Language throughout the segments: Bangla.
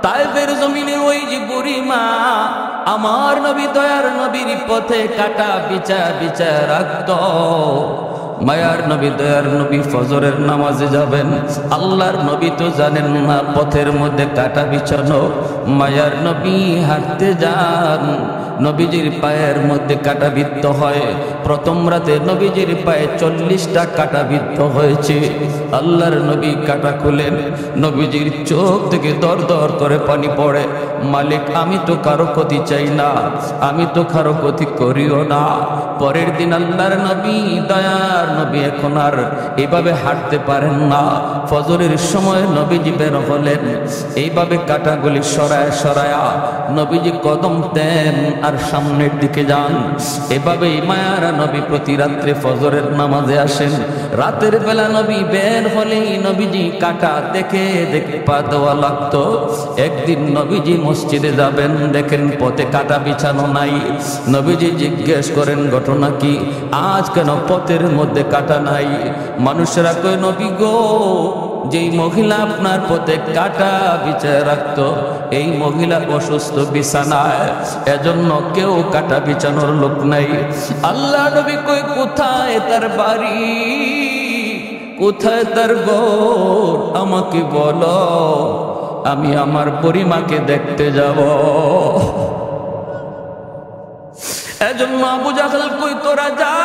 তায়েফের জমিনের ওই যে বুড়ি মা আমার নবী দয়ার নবীর পথে কাটা বিছা বিছা রাখত। মায়ার নবী দয়ার নবী ফজরের নামাজে যাবেন, আল্লাহর নবী তো জানেন না পথের মধ্যে কাটা বিছানো। মায়ার নবী হাঁটতে যান, নবীজির পায়ের মধ্যে কাটা বিদ্ধ হয়। প্রথম রাতে নবীজির পায়ে 40টা কাটা বিদ্ধ হয়েছে। আল্লাহর নবী কাটা খুলেন, নবীজির চোখ থেকে দর দর করে পানি পড়ে। মালিক, আমি তো কারো ক্ষতি চাই না, আমি তো কারো ক্ষতি করিও না। পরের দিন আল্লাহর নবী দয়ার নবী এখন আর এইভাবে হাঁটতে পারেন না। ফজরের সময় নবীজি বের হলেন, এইভাবে কাটাগুলি সরায় সরায়া নবীজি কদম দেন আর সামনের দিকে যান। এভাবেই মায়ারা নবী প্রতি রাত্রে ফজরের নামাজে আসেন। রাতের বেলা নবী বের হলেই নবীজি কাটা দেখে দেখে পা দেওয়া লাগতো। একদিন নবীজি মসজিদে যাবেন, দেখেন পথে কাটা বিছানো নাই। নবীজি জিজ্ঞেস করেন ঘটনা কি, আজ কেন পথের মধ্যে কাটা নাই? মানুষেরা কয় নবী গো, যেই মহিলা আপনার পথে কাটা বিছায় রাখতো এই মহিলা অসুস্থ বিছানায়, এজন্য কেউ কাটা বিছানোর লোক নাই। আল্লাহ নবী কই কোথায় তার বাড়ি, কোথায় তার ঘর, আমাকে বলো, আমি আমার পরিমাকে দেখতে যাব। এজন্য আবু জাহল কই তোরা যা,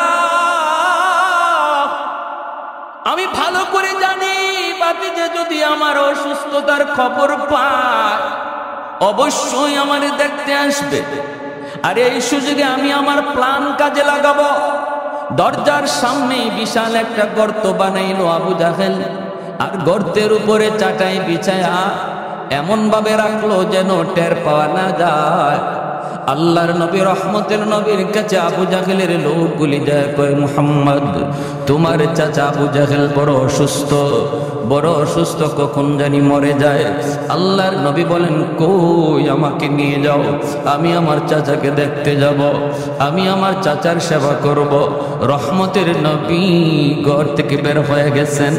আমি ভালো করে জানি বাতিজা যদি আমার অসুস্থতার খবর পায় অবশ্যই আমারে দেখতে আসবে। আর এই সুযোগে আমি আমার প্ল্যান কাজে লাগাবো। দরজার সামনে বিশাল একটা গর্ত বানাইলো আবু জাহেল, আর গর্তের উপরে চাটাই বিছায়া এমন ভাবে রাখলো যেন টের পাওয়া না যায়। আল্লাহর নবী রহমতের নবীর কাছে আবু জাহেলের লোকগুলি যায়, কয় মুহাম্মদ, তোমার চাচা আবু জাহেল বড় অসুস্থ, বড় অসুস্থ, কখন জানি মরে যায়। আল্লাহর নবী বলেন কই, আমাকে নিয়ে যাও, আমি আমার চাচাকে দেখতে যাব, আমি আমার চাচার সেবা করব। রহমতের নবী ঘর থেকে বের হয়ে গেছেন,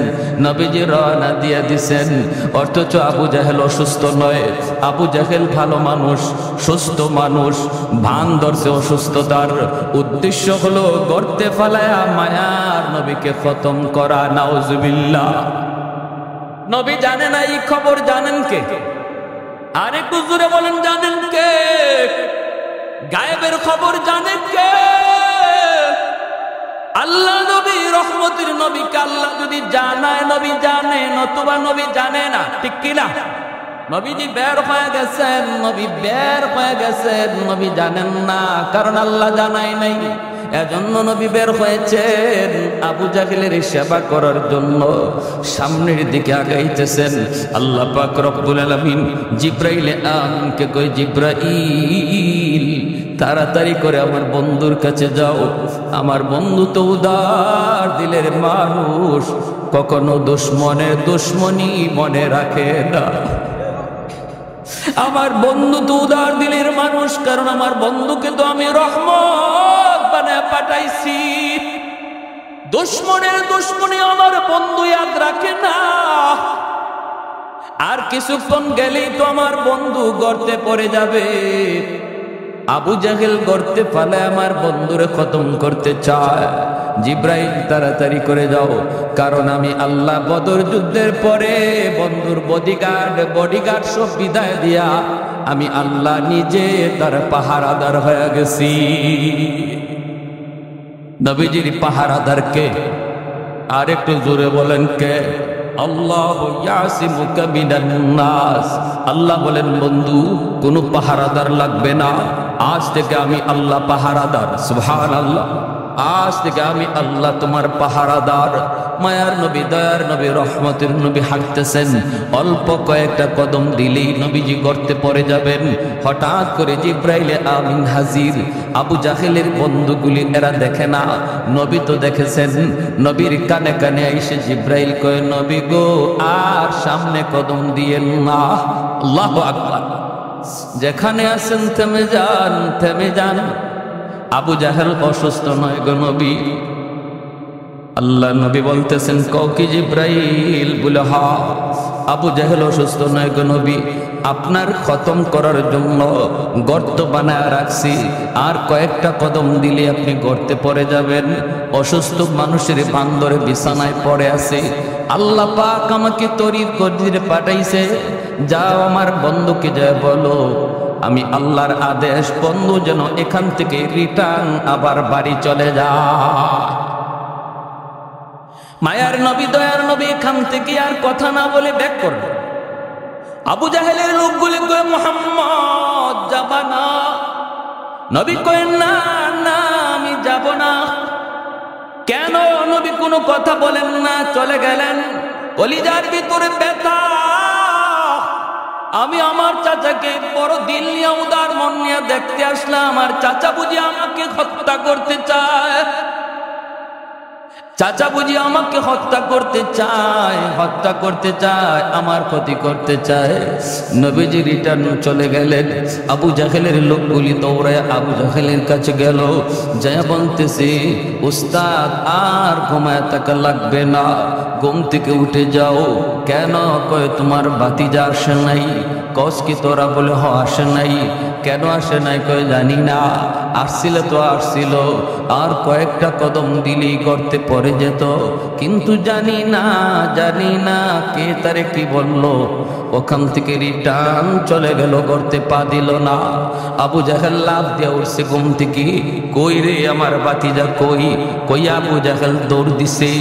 নবীজি রওনা দিয়ে দিছেন, অথচ আবু জাহেল অসুস্থ নয়। আবু জাহেল ভালো মানুষ, সুস্থ মানুষ, ভান ধরছে অসুস্থতার। উদ্দেশ্য হলো গর্তে ফালায়া মায়ার নবীকে খতম করা। নাউজুবিল্লাহ। নবী জানে না এই খবর, জানেন কে? আরেকটু জোরে বলেন, জানেন কে? গায়েবের খবর জানেন কে? আল্লাহ নবী রহমতের নবীকে আল্লাহ যদি জানায় নবী জানে, নতুবা নবী জানে না, ঠিক কিনা? নবীজি বের হয়ে গেছেন, নবী বের হয়ে গেছেন, নবী জানেন না, কারণ আল্লাহ জানায় নাই। এজন্য নবী বের হয়েছেন আবু জাহেলের সেবা করার জন্য। সামনের দিকে আগাইতেছেন। আল্লাহ পাক রব্বুল আলামিন জিব্রাইল আমিনকে কই, জিব্রাইল তাড়াতাড়ি করে আমার বন্ধুর কাছে যাও, আমার বন্ধু তো উদার দিলের মানুষ, কখনো দুশমনের দুশমনি মনে রাখে না। আমার বন্ধু তো উদার দিলের মানুষ, কারণ আমার বন্ধুকে তো আমি রহমত বানায় পাঠাইছি। দুশমনের দুশমনি আমার বন্ধু ইয়াদ রাখে না। আর কিছুক্ষণ গেলেই তো আমার বন্ধু গর্তে পড়ে যাবে। আবু জাহেল গর্তে ফালে আমার বন্ধুরে খতম করতে চায়। জিব্রাইল তাড়াতাড়ি করে যাও, কারণ আমি আল্লাহ বদর যুদ্ধের পরে বন্ধুর বডিগার্ড সব বিদায় দিয়া আমি আল্লাহ নিজে তার পাহারাদার হয়ে গেছি। নবীজির পাহারাদার কে? আর একটু জোরে বলেন কে? আল্লাহু ইয়াসিমুকা মিনান নাস। আল্লাহ বলেন বন্ধু কোনো পাহারাদার লাগবে না, আজ থেকে আমি আল্লাহ পাহারাদার। সুবহানাল্লাহ। আজ থেকে আমি আল্লাহ তোমার পাহারাদার। মায়ার নবী দয়ার নবী রহমতের নবী হাঁটতেছেন, অল্প কয়েকটা কদম দিলেই নবীজি গর্তে পড়ে যাবেন। হঠাৎ করে জিব্রাইলে আমিন হাজির। আবু জাহেলের বন্ধুগুলি এরা দেখে না, নবী তো দেখেছেন। নবীর কানে কানে এসে জিব্রাইল কয়, নবী গো আর সামনে কদম দিয়েন না। আল্লাহু আকবার। যেখানে আছেন থেমে যান, থেমে যান। আবু জাহেল অসুস্থ নয় গো নবী, আল্লাহ নবী বলতেছেন কও কি জিব্রাইল? বলে হা। আবু জাহেল অসুস্থ নয় গো নবী, আপনার খতম করার জন্য গর্ত বানায় রাখছি, আর কয়েকটা কদম দিলে আপনি গর্তে পড়ে যাবেন। অসুস্থ মানুষের বান্দরে বিছানায় পড়ে আছে, আল্লাহ পাক আমাকে তরির করে পাঠাইছে, যাও আমার বন্ধুকে যায় বলো আমি আল্লাহর আদেশ, বন্ধু যেন এখান থেকে রিটার্ন আবার বাড়ি চলে যায়। মায়ার নবী দয়ার নবী এখান থেকে আর কথা না বলে ব্যাক করল। আবু জাহেলের লোকগুলি কয়ে মুহাম্মদ যাবা না? নবী কয়েন না না আমি যাব না। কেন? নবী কোনো কথা বলেন না, চলে গেলেন। কলিজার ভিতরে ব্যথা, আমি আমার চাচাকে বড় দিল নিয়ে উদার মন নিয়ে দেখতে আসলাম, আমার চাচা বুঝি আমাকে হত্যা করতে চায়, চাচা বুঝি আমাকে হত্যা করতে চায়, হত্যা করতে চায়, আমার ক্ষতি করতে চায়। নবীজি রিটার্ন চলে গেলেন। আবু জাহেলের লোকগুলি দৌড়ায় আবু জাহেলের কাছে গেল, যা বলতেছে উস্তাদ আর ঘুমায় থাকা লাগবে না, ঘুম থেকে উঠে যাও। কেন? কয় তোমার ভাতিজা আসে নাই। কস কি তোরা? বলে হ আসে নাই। কেন আসে নাই? কয় জানি না, আসছিল তো আসছিল, আর কয়েকটা কদম দিলেই করতে পড়ে যেত, কিন্তু জানি না কে তারে কি বললো, ওখান থেকে রিটার্ন চলে গেল, করতে পা দিল না। আবু জাহেল লাফ দিয়ে উঠছে ঘুম থেকে, কই রে আমার ভাতিজা কই? কই আবু জাহেল দৌড় দিছে,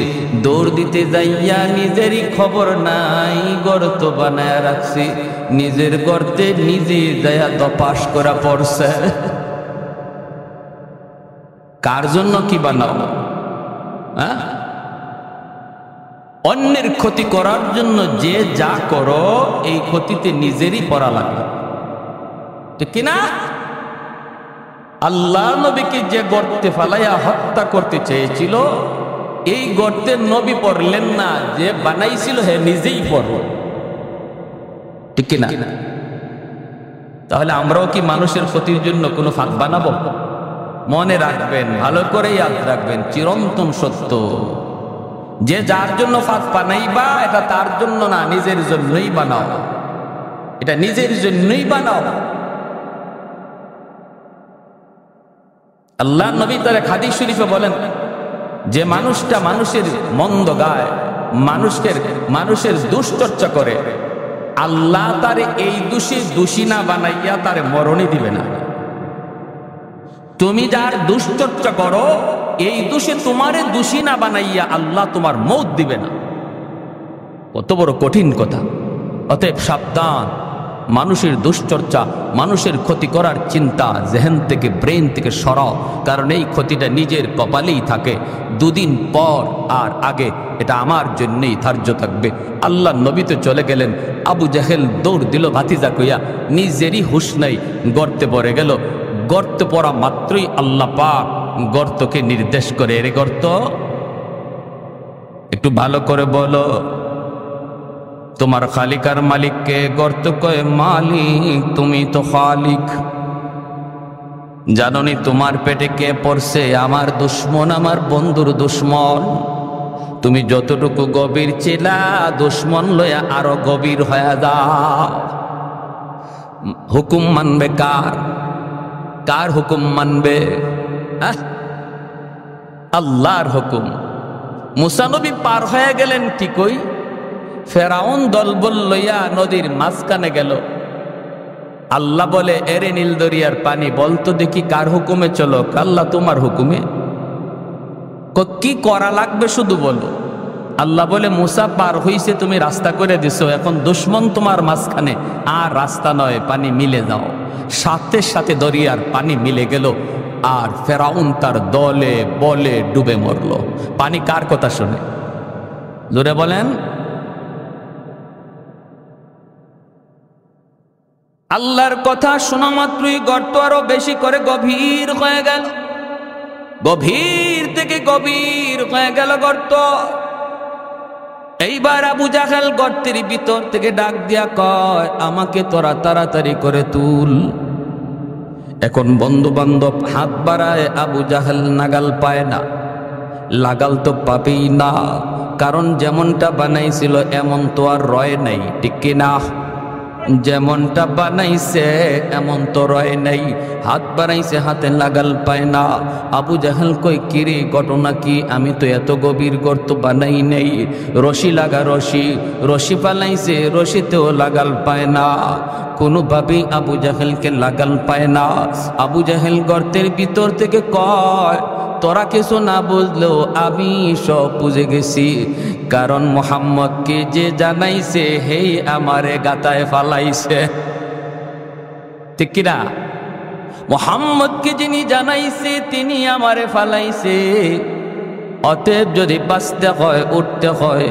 দৌড় দিতে যাইয়া নিজেরই খবর নাই, গর্ত বানায় রাখছে, নিজের গর্তে নিজে যাইয়া দপাস করা পড়ছে। কার জন্য কি বানাও? হ্যাঁ, অন্যের ক্ষতি করার জন্য যে যা করো, এই ক্ষতিতে নিজেরই পড়া লাগে, ঠিক কিনা? আল্লাহ নবীকে যে গর্তে ফালাইয়া হত্যা করতে চেয়েছিল, এই গর্তের নবী পড়লেন না, যে বানাইছিল হে নিজেই পড়ল, ঠিক কিনা? তাহলে আমরাও কি মানুষের ক্ষতির জন্য কোনো ফাঁদ বানাবো? মনে রাখবেন, ভালো করে ইয়াদ রাখবেন, চিরন্তন সত্য, যে যার জন্য ফাঁদ বানাইবা, এটা তার জন্য না, নিজের জন্যই বানাও, এটা নিজের জন্যই বানাও। আল্লাহ নবী তার হাদিস শরীফে বলেন, যে মানুষটা মানুষের মন্দ গায়, মানুষের দুশ্চর্চা করে, আল্লাহ তারে এই দোষে দোষী না বানাইয়া তারে মরণই দিবে না। তুমি যার দুশ্চর্চা করো, এই দোষে তোমারে দোষী না বানাইয়া আল্লাহ তোমার মৌত দিবে না। কত বড় কঠিন কথা! অতএব সাবধান, মানুষের দুশ্চর্চা, মানুষের ক্ষতি করার চিন্তা জেহেন থেকে, ব্রেন থেকে সরাও, কারণ এই ক্ষতিটা নিজের কপালেই থাকে, দুদিন পর আর আগে এটা আমার জন্যই ধার্য থাকবে। আল্লাহ নবী তো চলে গেলেন, আবু জাহেল দৌড় দিল ভাতিজা কইয়া, নিজেরই হুঁশ নাই, গর্তে পড়ে গেল। গর্তে পড়া মাত্রই আল্লাহ পাক গর্তকে নির্দেশ করে, এর গর্ত একটু ভালো করে বলো, তোমার খালিক আর মালিককে? গর্ত কয় মালিক, তুমি তো খালিক। জাননি তোমার পেটে কে পড়ছে? আমার দুশ্মন, আমার বন্ধুর দুশ্মন। তুমি যতটুকু গভীর ছিলা, দুশ্মন লয়া আরো গভীর হয়ে যাও। হুকুম মানবে কার? কার হুকুম মানবে? আল্লাহর হুকুম। মুসা নবী পার হয়ে গেলেন ঠিকই, ফেরাউন দলবল লইয়া নদীর মাঝখানে গেল। আল্লাহ বলে, এরে নীল দরিয়ার পানি, বলতো দেখি কার হুকুমে চলো? আল্লাহ তোমার হুকুমে। কি করা লাগবে শুধু বলো। আল্লাহ বলে, মুসা পার হইছে, তুমি রাস্তা করে দিছো, এখন দুশ্মন তোমার মাঝখানে, আর রাস্তা নয়, পানি মিলে যাও। সাথে সাথে দরিয়ার পানি মিলে গেল, আর ফেরাউন তার দলে বলে ডুবে মরল। পানি কার কথা শুনে? জোরে বলেন। আল্লাহর কথা শোনা মাত্রই গর্ত আরো বেশি করে গভীর হয়ে গেল, গভীর থেকে গভীর হয়ে গেল গর্ত। এইবার আবু জাহেল গর্তের ভিতর থেকে ডাক দিয়া কয়, আমাকে তোরা তাড়াতাড়ি করে তুল। এখন বন্ধু বান্ধব হাত বাড়ায়, আবু জাহেল নাগাল পায় না। লাগাল তো পাবেই না, কারণ যেমনটা বানাইছিল এমন তো আর রয় নাই, ঠিক কিনা? যেমনটা বানাইছে এমন তো রয় নাই, হাত বানাইছে হাতে লাগাল পায় না। আবু জাহেল কই কিরে ঘটনা কি? আমি তো এত গভীর গর্ত বানাই নাই, রশি লাগা রশি, রশি পালাইছে রশিতেও লাগাল পায় না, কোনোভাবেই আবু জাহেলকে লাগাল পায় না। আবু জাহেল গর্তের ভিতর থেকে কয়, তোরা কিছু না বুঝলেও আমি সব বুঝে গেছি, কারণ মুহাম্মদকে যে জানাইছে হেই আমারে গাতায় ফালাইছে, ঠিক কিনা? মুহাম্মদকে যিনি জানাইছে তিনি আমারে ফালাইছে। অতএব যদি বাঁচতে হয় উঠতে হয়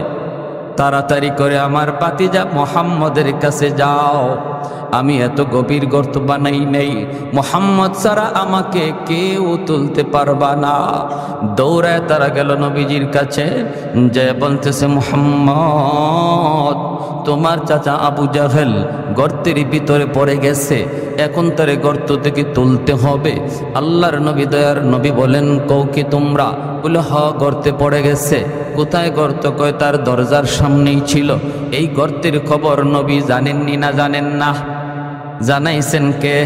তাড়াতাড়ি করে আমার ভাতিজা মুহাম্মদের কাছে যাও, আমি এত গভীর গর্ত বানাই নাই, মুহাম্মদ ছাড়া আমাকে কেউ তুলতে পারবা না। দৌড়ায় তারা গেল নবীজির কাছে, যে বলতেছে মুহাম্মদ তোমার চাচা আবু জাহেল গর্তের ভিতরে পড়ে গেছে, এখন তারে গর্ত থেকে তুলতে হবে। আল্লাহর নবী দয়ার নবী বলেন, কও কি তোমরা? বলে হ, গর্তে পড়ে গেছে। কোথায় গর্ত? কয় তার দরজার সামনেই ছিল। এই গর্তের খবর নবী জানেননি না জানেন না? জানাইছেন কে?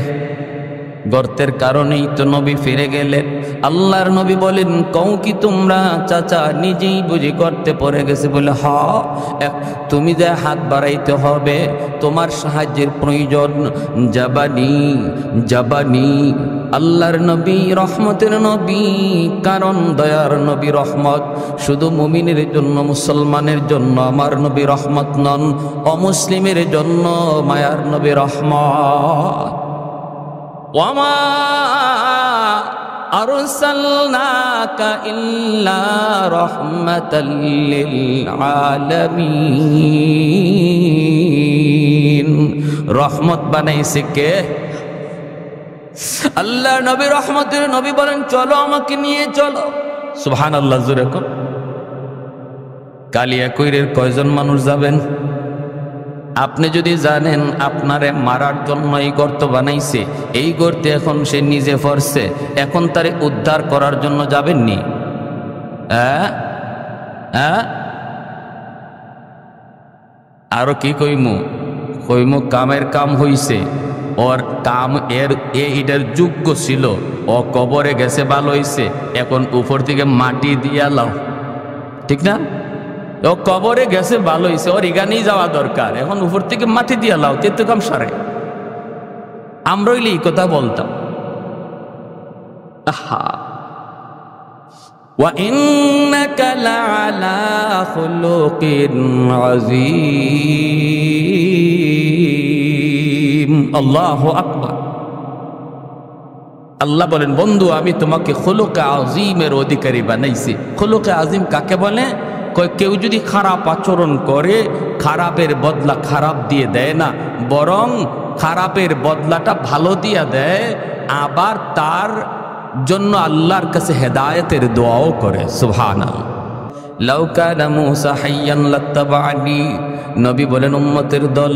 গর্তের কারণেই তো নবী ফিরে গেলেন। আল্লাহর নবী বলেন, কও কি তোমরা চাচা নিজেই বুঝি গর্তে পড়ে গেছে? বলে হ, তুমি যে হাত বাড়াইতে হবে, তোমার সাহায্যের প্রয়োজন। জাবানি জাবানি। আল্লাহর নবী রহমতের নবী, কারণ দয়ার নবী রহমত। শুধু মুমিনের জন্য মুসলমানের জন্য আমার নবী রহমত নন, অমুসলিমের জন্য মায়ার নবী রহমত। ওয়ামা আরসালনাকা ইল্লা রাহমাতাল লিল আলামিন। রহমত বানাইছে কে? আল্লাহ নবী রহমতের নবী বলেন, চলো আমাকে নিয়ে চলো। সুবহানাল্লাহ, জোরে কর। কালিয়াকৈরের কয়জন মানুষ যাবেন? আপনি যদি জানেন আপনারে মারার জন্য এই গর্ত বানাইছে, এই গর্তে এখন সে নিজে পড়ছে, এখন তারে উদ্ধার করার জন্য যাবেননি? আরো কি কইমু? কইমু কামের কাম হইছে, ওর কাম এটার যোগ্য ছিল, ও কবরে গেছে ভালো হইছে, এখন উপর থেকে মাটি দিয়া লাও, ঠিক না? ও কবরে গেছে ভালো হইছে, ওর এখানেই যাওয়া দরকার, এখন উপর থেকে মাটি দিয়া লাও, তেতো কাম সারে। আমরা হইলে এই কথা বলতাম। আহা, ওয়া ইন্নাকা লাআলা খুলুকিন আযীম। আল্লাহু আকবার। আল্লাহ বলেন, বন্ধু আমি তোমাকে খুলুকে আযীমের অধিকারী বানাইছি। খুলুকে আযীম কাকে বলে? কেউ যদি খারাপ আচরণ করে, খারাপের বদলা খারাপ দিয়ে দেয় না, বরং খারাপের বদলাটা ভালো দিয়ে দেয়, আবার তার জন্য আল্লাহর কাছে হেদায়েতের দোয়াও করে। সুবহানাল্লাহ। লাউ কানা মূসা হাইয়ান লাত্তাবা'নি। নবী বলেন, উম্মতের দল,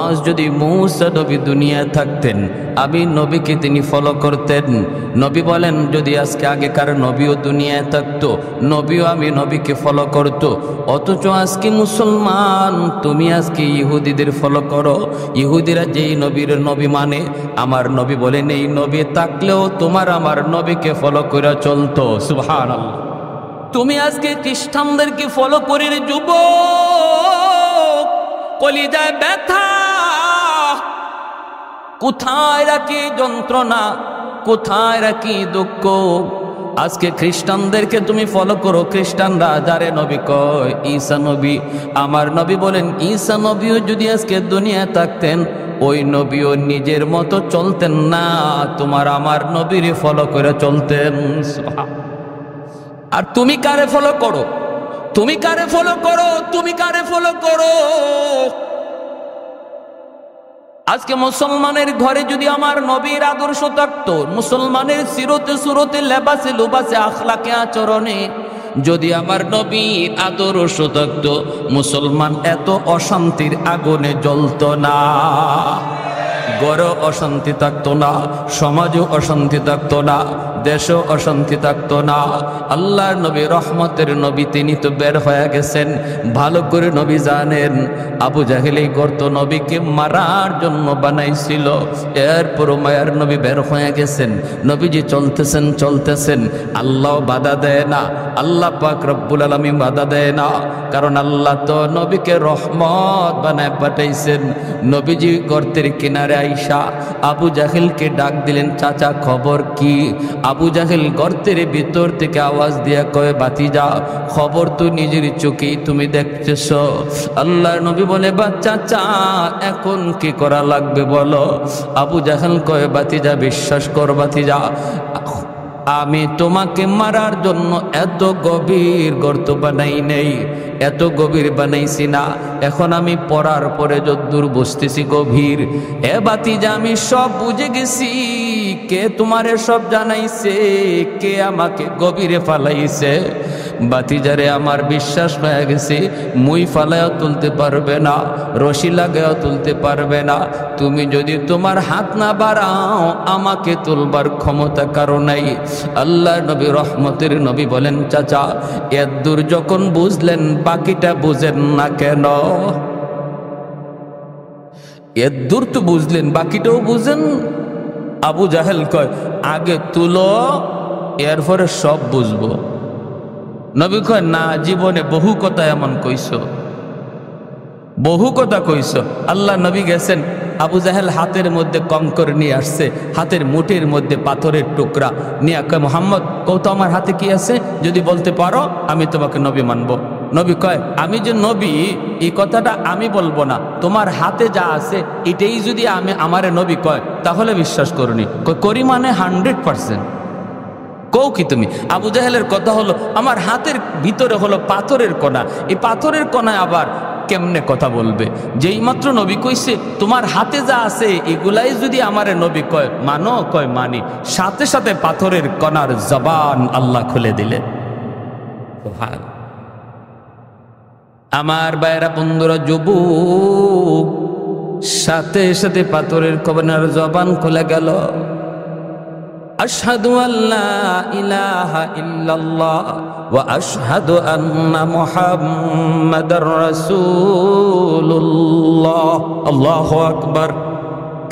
আজ যদি মূসা নবী দুনিয়ায় থাকতেন, আমি নবীকে তিনি ফলো করতেন। নবী বলেন, যদি আজকে আগেকার নবীও দুনিয়ায় থাকতো, নবীও আমি নবীকে ফলো করত। অথচ আজকে মুসলমান, তুমি আজকে ইহুদিদের ফলো করো। ইহুদিরা যেই নবীর নবী মানে, আমার নবী বলেন এই নবী থাকলেও তোমার আমার নবীকে ফলো করে চলতো। সুবহানাল্লাহ। তুমি আজকে খ্রিস্টানদেরকে ফলো করে রে যুবক, কলিজায় ব্যথা, কোথায় রাখি যন্ত্রণা, কোথায় রাখি দুঃখ। আজকে খ্রিস্টানদেরকে তুমি ফলো করো, খ্রিস্টানরা যারে নবী কয় ঈসা নবী। আমার নবী বলেন, ঈসা নবীও যদি আজকে দুনিয়ায় থাকতেন, ওই নবীও নিজের মতো চলতেন না, তোমার আমার নবীর ফলো করে চলতেন। আর তুমি কারে ফলো করো? তুমি কারে ফলো করো? তুমি কারে ফলো করো? আজকে মুসলমানের ঘরে যদি আমার নবীর আদর্শ থাকতো, মুসলমানের সিরতে সুরতে লেবাসে লুবাসে আখলাকে আচরণে যদি আমার নবীর আদর্শ থাকতো, মুসলমান এত অশান্তির আগুনে জ্বলতো না, ঘরে অশান্তি থাকতো না, সমাজে অশান্তি থাকতো না। দেশও অশান্তি থাকতো না। আল্লাহর নবী রহমতের নবী, তিনি তো বের হয়ে গেছেন। ভালো করে নবী জানেন আবু জাহেল এই গর্ত নবীকে মারার জন্য বানাইছিল। এরপরও মায়ার নবী বের হয়ে গেছেন। নবীজি চলতেছেন, আল্লাহ বাধা দেয় না, আল্লাহ পাক রব্বুল আলামিন বাধা দেয় না, কারণ আল্লাহ তো নবীকে রহমত বানায় পাঠাইছেন। নবীজি গর্তের কিনারে আইসা আবু জাহেলকে ডাক দিলেন, চাচা খবর কি? আবু জাহেল গর্তের ভিতর থেকে আওয়াজ দিয়া কয়, বাতিজা খবর তো নিজের চোখেই তুমি দেখতেছ। আল্লাহর নবী বলে, চাচা এখন কি করা লাগবে বলো? আবু জাহেল কয়, বাতিজা বিশ্বাস কর বাতিজা, আমি তোমাকে মারার জন্য এত গভীর গর্ত বানাই নেই, এত গভীর বানাইছি না। এখন আমি পড়ার পরে যদ্দূর বসতেছি গভীর, এ বাতিজা আমি সব বুঝে গেছি। কে তোমারে সব জানাইছে, কে আমাকে গভীরে ফালাইছে? বাতিজারে আমার বিশ্বাস হয়ে গেছে, মুই ফালাইয়া তুলতে পারবে না, রশি লাগাইয়া তুলতে পারবে না। তুমি যদি তোমার হাত না বাড়াও আমাকে তুলবার ক্ষমতা কারো নাই। আল্লাহ নবী রহমতের নবী বলেন, চাচা এত দূর যখন বুঝলেন বাকিটা বুঝেন না কেন? এত দূর তো বুঝলেন, বাকিটাও বুঝেন। আবু জাহেল কয়, আগে তুলো এরপরে সব বুঝবো। নবী কয়, না, জীবনে বহু কথা এমন কইছো, বহু কথা কইছো। আল্লাহ নবী গেছেন, আবু জাহেল হাতের মধ্যে কঙ্কর নিয়ে আসছে, হাতের মুঠির মধ্যে পাথরের টুকরা নিয়ে কয়, মোহাম্মদ কত আমার হাতে কি আছে, যদি বলতে পারো আমি তোমাকে নবী মানবো। নবী কয়, আমি যে নবী এই কথাটা আমি বলবো না, তোমার হাতে যা আছে এটাই যদি আমারে নবী কয় তাহলে বিশ্বাস করুনি। করি মানে 100%। কও কি তুমি? আবু জাহেলের কথা হলো, আমার হাতের ভিতরে হলো পাথরের কণা, এই পাথরের কণায় আবার কেমনে কথা বলবে? যেই মাত্র নবী কইছে তোমার হাতে যা আছে এগুলাই যদি আমারে নবী কয় মানো, কয় মানি, সাথে সাথে পাথরের কণার জবান আল্লাহ খুলে দিলেন। আমার বাইরা বন্ধুরা, যুবক, সাথে সাথে পাথরের কণার জবান খুলে গেল। আশহাদু আল্লা ইলাহা ইল্লাল্লাহ ওয়া আশহাদু আন্না মুহাম্মাদার রাসূলুল্লাহ। আল্লাহু আকবার।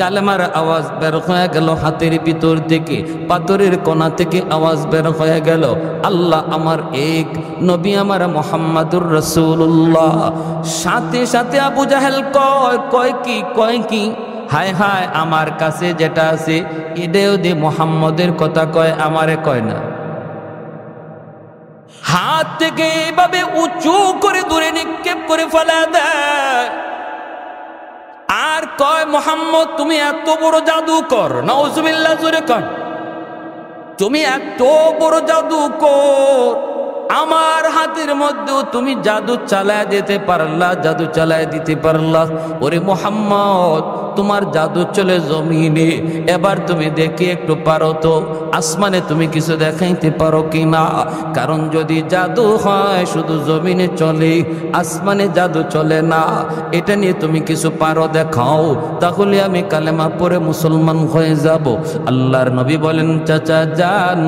কালেমার আওয়াজ বের হয়ে গেল হাতের ভিতর থেকে, পাথরের কোণা থেকে আওয়াজ বের হয়ে গেল, আল্লাহ আমার এক, নবী আমার মুহাম্মাদুর রাসূলুল্লাহ। সাথে সাথে আবু জাহেল কয় কি হায় হায়, আমার কাছে যেটা আছে এটাও দিয়ে মুহাম্মদের কথা কয়, আমারে কয় না। হাত থেকে এইভাবে উঁচু করে দূরে নিক্ষেপ করে ফেলা দেয় আর কয়, মুহাম্মদ তুমি এত বড় জাদুকর, নাউজুবিল্লাহ, জোরে কর, তুমি এত বড় জাদুকর, আমার হাতের মধ্যেও তুমি জাদু চালায় দিতে পারলা। ওরে মুহাম্মদ, তোমার জাদু চলে জমিনে, এবার তুমি দেখি একটু পারো তো আসমানে তুমি কিছু দেখাইতে পারো কিনা? কারণ যদি জাদু হয় শুধু জমিনে চলে, আসমানে জাদু চলে না, এটা নিয়ে তুমি কিছু পারো দেখাও, তাহলে আমি কালেমা পড়ে মুসলমান হয়ে যাব। আল্লাহর নবী বলেন, চাচা যান,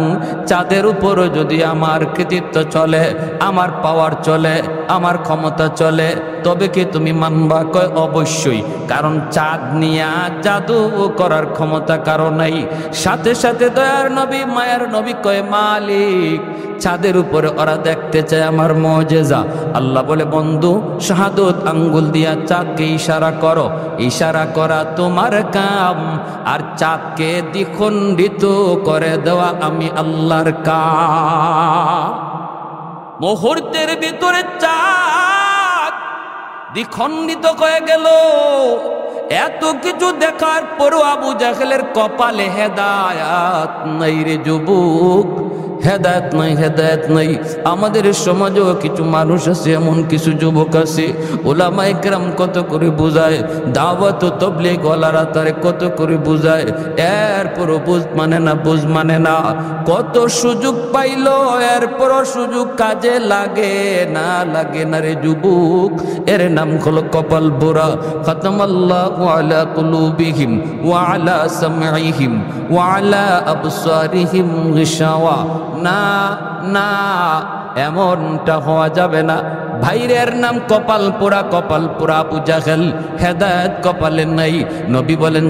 চাঁদের উপরও যদি আমার কৃতিত্ব চলে, আমার পাওয়ার চলে, আমার ক্ষমতা চলে, তবে কি তুমি মানবা? কয় অবশ্যই, কারণ চাঁদ নিয়া জাদু করার ক্ষমতা কারো নাই। সাথে সাথে দয়ার নবী মায়ার নবী কয়, মালিক চাঁদের উপরে ওরা দেখতে চায় আমার মুজিজা। আল্লাহ বলে, বন্ধু শাহাদত আঙ্গুল দিয়া চাঁদকে ইশারা করো, ইশারা করা তোমার কাম, আর চাঁদকে দ্বিখণ্ডিত করে দেওয়া আমি আল্লাহর কাম। মুহূর্তের ভিতরে চাঁদ দ্বিখণ্ডিত হয়ে গেল। এত কিছু দেখার পরও আবু জাহেলের কপালে হেদায়াত নাই রে যুবক। হেদায়েত নাই, হেদায়েত নাই। আমাদের সমাজেও কিছু মানুষ আছে, এমন কিছু যুবক আছে, উলামায়ে কেরাম কত করে বুঝায়, দাওয়াত ও তাবলীগ ওয়ালারা তারে কত করে বুঝায়, এরপরও বুঝ মানে না, বুঝ মানে না। কত সুযোগ পাইলো, এরপরও সুযোগ কাজে লাগে না, লাগে না রে যুবক। এর নাম হলো কপাল পোড়া। খাতামাল্লাহু আলা কুলুবিহিম ওয়া আলা সামঈহিম ওয়া আলা আবসারিহিম গিশাওয়া। না না, এমনটা হওয়া যাবে না। ভাইরের নাম কপাল পোড়া, কপাল পোড়া আবু জাহেল, হেদায়েত কপালে নাই। নবী বলেন